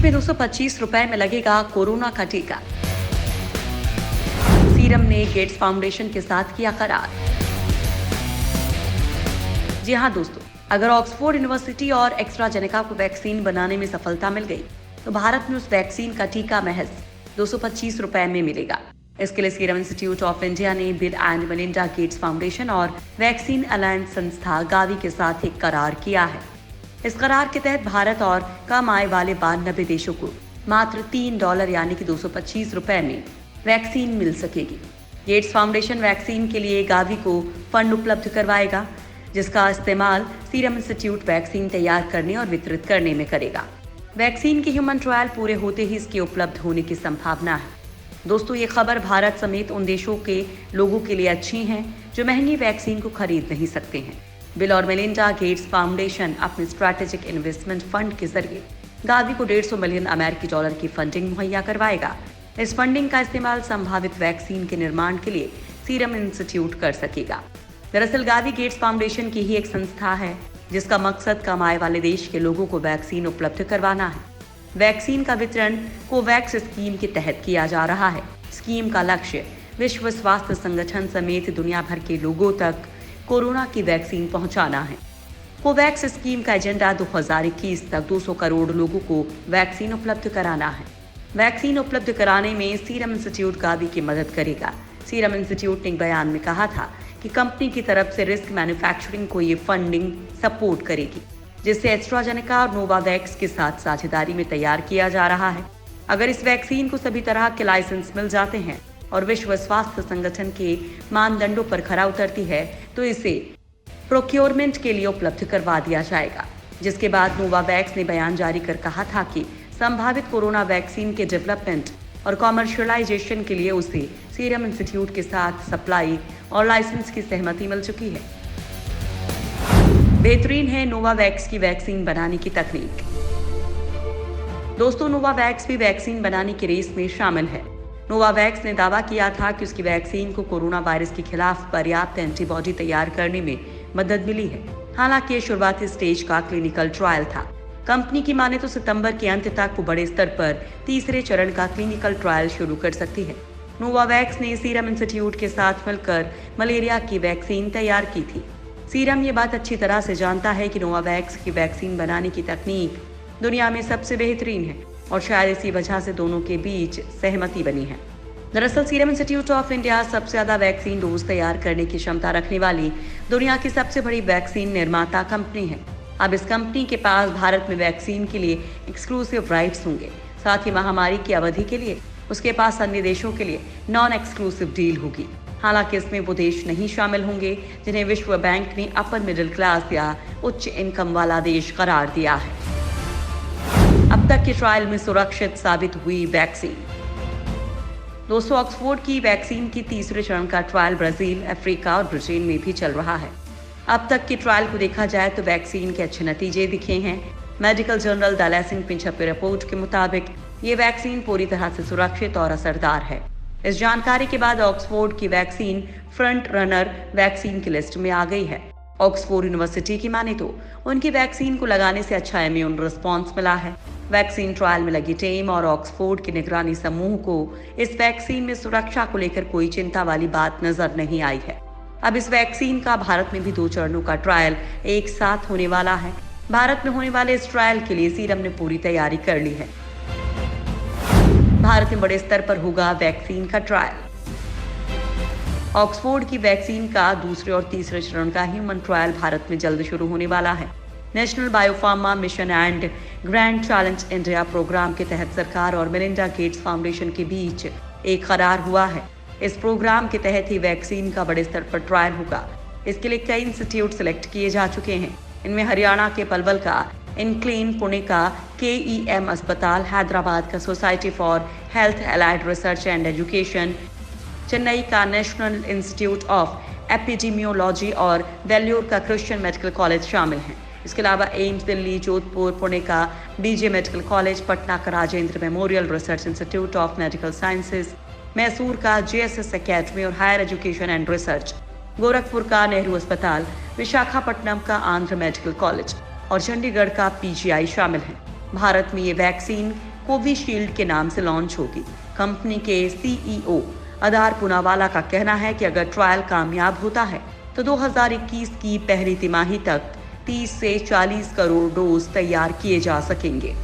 में 225 रुपए में लगेगा कोरोना का टीका। सीरम ने गेट्स फाउंडेशन के साथ किया करार। जी हाँ दोस्तों, अगर ऑक्सफोर्ड यूनिवर्सिटी और एस्ट्राजेनेका को वैक्सीन बनाने में सफलता मिल गई तो भारत में उस वैक्सीन का टीका महज 225 रुपए में मिलेगा। इसके लिए सीरम इंस्टीट्यूट ऑफ इंडिया ने bill and Melinda Gates foundation और वैक्सीन अलायंस संस्था गावी के साथ एक करार किया है। इस करार के तहत भारत और कम आय वाले 92 देशों को मात्र $3 यानी कि 225 रुपए में वैक्सीन मिल सकेगी। गेट्स फाउंडेशन वैक्सीन के लिए गावी को फंड उपलब्ध करवाएगा, जिसका इस्तेमाल सीरम इंस्टीट्यूट वैक्सीन तैयार करने और वितरित करने में करेगा। वैक्सीन के ह्यूमन ट्रायल पूरे होते ही इसके उपलब्ध होने की संभावना है। दोस्तों, ये खबर भारत समेत उन देशों के लोगों के लिए अच्छी है जो महंगी वैक्सीन को खरीद नहीं सकते हैं। बिल और मेलिंडा गेट्स फाउंडेशन अपने स्ट्रैटेजिक इन्वेस्टमेंट फंड के जरिए गावी को $150 मिलियन अमेरिकी डॉलर की फंडिंग मुहैया करवाएगा। इस फंडिंग का इस्तेमाल संभावित वैक्सीन के निर्माण के लिए सीरम इंस्टीट्यूट कर सकेगा। दरअसल गावी गेट्स फाउंडेशन की ही एक संस्था है जिसका मकसद कम आय वाले देश के लोगों को वैक्सीन उपलब्ध करवाना है। वैक्सीन का वितरण कोवैक्स स्कीम के तहत किया जा रहा है। स्कीम का लक्ष्य विश्व स्वास्थ्य संगठन समेत दुनिया भर के लोगों तक कोरोना की वैक्सीन पहुंचाना है। कोवैक्स स्कीम का एजेंडा 2021 तक 200 करोड़ लोगों को वैक्सीन उपलब्ध कराना है। वैक्सीन उपलब्ध कराने में सीरम इंस्टीट्यूट गावी की मदद करेगा। सीरम इंस्टीट्यूट ने एक बयान में कहा था कि कंपनी की तरफ से रिस्क मैन्युफैक्चरिंग को ये फंडिंग सपोर्ट करेगी, जिससे एस्ट्राजेनेका और नोवावैक्स के साथ साझेदारी में तैयार किया जा रहा है। अगर इस वैक्सीन को सभी तरह के लाइसेंस मिल जाते हैं और विश्व स्वास्थ्य संगठन के मानदंडों पर खरा उतरती है तो इसे प्रोक्योरमेंट के लिए उपलब्ध करवा दिया जाएगा। जिसके बाद नोवावैक्स ने बयान जारी कर कहा था कि संभावित कोरोना वैक्सीन के डेवलपमेंट और कॉमर्शियलाइजेशन के लिए उसे सीरम इंस्टीट्यूट के साथ सप्लाई और लाइसेंस की सहमति मिल चुकी है। बेहतरीन है नोवावैक्स की वैक्सीन बनाने की तकनीक। दोस्तों, नोवावैक्स भी वैक्सीन बनाने की रेस में शामिल है। नोवावैक्स ने दावा किया था कि उसकी वैक्सीन को कोरोना वायरस के खिलाफ पर्याप्त एंटीबॉडी तैयार करने में मदद मिली है। हालांकि ये शुरुआती स्टेज का क्लिनिकल ट्रायल था। कंपनी की माने तो सितंबर के अंत तक वो बड़े स्तर पर तीसरे चरण का क्लिनिकल ट्रायल शुरू कर सकती है। नोवावैक्स ने सीरम इंस्टीट्यूट के साथ मिलकर मलेरिया की वैक्सीन तैयार की थी। सीरम ये बात अच्छी तरह से जानता है कि नोवावैक्स की वैक्सीन बनाने की तकनीक दुनिया में सबसे बेहतरीन है और शायद इसी वजह से दोनों के बीच सहमति बनी है। दरअसल सीरम इंस्टीट्यूट ऑफ इंडिया सबसे ज्यादा वैक्सीन डोज तैयार करने की क्षमता रखने वाली दुनिया की सबसे बड़ी वैक्सीन निर्माता कंपनी है। अब इस कंपनी के पास भारत में वैक्सीन के लिए एक्सक्लूसिव राइट्स होंगे। साथ ही महामारी की अवधि के लिए उसके पास अन्य देशों के लिए नॉन एक्सक्लूसिव डील होगी। हालांकि इसमें वो देश नहीं शामिल होंगे जिन्हें विश्व बैंक ने अपर मिडिल क्लास या उच्च इनकम वाला देश करार दिया है। अब तक के ट्रायल में सुरक्षित साबित हुई वैक्सीन। दोस्तों, ऑक्सफोर्ड की वैक्सीन की तीसरे चरण का ट्रायल ब्राजील, अफ्रीका और ब्रिटेन में भी चल रहा है। अब तक के ट्रायल को देखा जाए तो वैक्सीन के अच्छे नतीजे दिखे हैं। मेडिकल जर्नल द लैंसेट में छपी रिपोर्ट के मुताबिक ये वैक्सीन पूरी तरह से सुरक्षित और असरदार है। इस जानकारी के बाद ऑक्सफोर्ड की वैक्सीन फ्रंट रनर वैक्सीन की लिस्ट में आ गई है। ऑक्सफोर्ड यूनिवर्सिटी की माने तो उनकी वैक्सीन को लगाने से अच्छा इम्यून रिस्पॉन्स मिला है। वैक्सीन ट्रायल में लगी टीम और ऑक्सफोर्ड के निगरानी समूह को इस वैक्सीन में सुरक्षा को लेकर कोई चिंता वाली बात नजर नहीं आई है। अब इस वैक्सीन का भारत में भी 2 चरणों का ट्रायल एक साथ होने वाला है। भारत में होने वाले इस ट्रायल के लिए सीरम ने पूरी तैयारी कर ली है। भारत में बड़े स्तर पर होगा वैक्सीन का ट्रायल। ऑक्सफोर्ड की वैक्सीन का दूसरे और तीसरे चरण का ह्यूमन ट्रायल भारत में जल्द शुरू होने वाला है। National biopharma mission and grand challenge India programme के तहत सरकार और मेलिंडा गेट्स फाउंडेशन के बीच एक करार हुआ है। इस प्रोग्राम के तहत ही वैक्सीन का बड़े स्तर पर ट्रायल होगा। इसके लिए कई इंस्टीट्यूट सिलेक्ट किए जा चुके हैं। इनमें हरियाणा के पलवल का इनक्लीन, पुणे का KEM अस्पताल, हैदराबाद का society for health allied research and education, Chennai का नेशनल इंस्टीट्यूट ऑफ एपिडेमियोलॉजी और वेल्लोर का क्रिश्चियन मेडिकल कॉलेज शामिल हैं। इसके अलावा एम्स दिल्ली, जोधपुर, पुणे का BJ मेडिकल कॉलेज, पटना का Rajendra memorial research institute of medical sciences, Mysore का JSS अकेडमी और higher education and research, Gorakhpur का नेहरू अस्पताल, विशाखापट्टनम का आंध्र मेडिकल कॉलेज और चंडीगढ़ का PGI शामिल हैं। भारत में ये वैक्सीन कोविशील्ड के नाम से लॉन्च होगी। कंपनी के सीईओ आधार पूनावाला का कहना है कि अगर ट्रायल कामयाब होता है तो 2021 की पहली तिमाही तक 30 से 40 करोड़ डोज तैयार किए जा सकेंगे।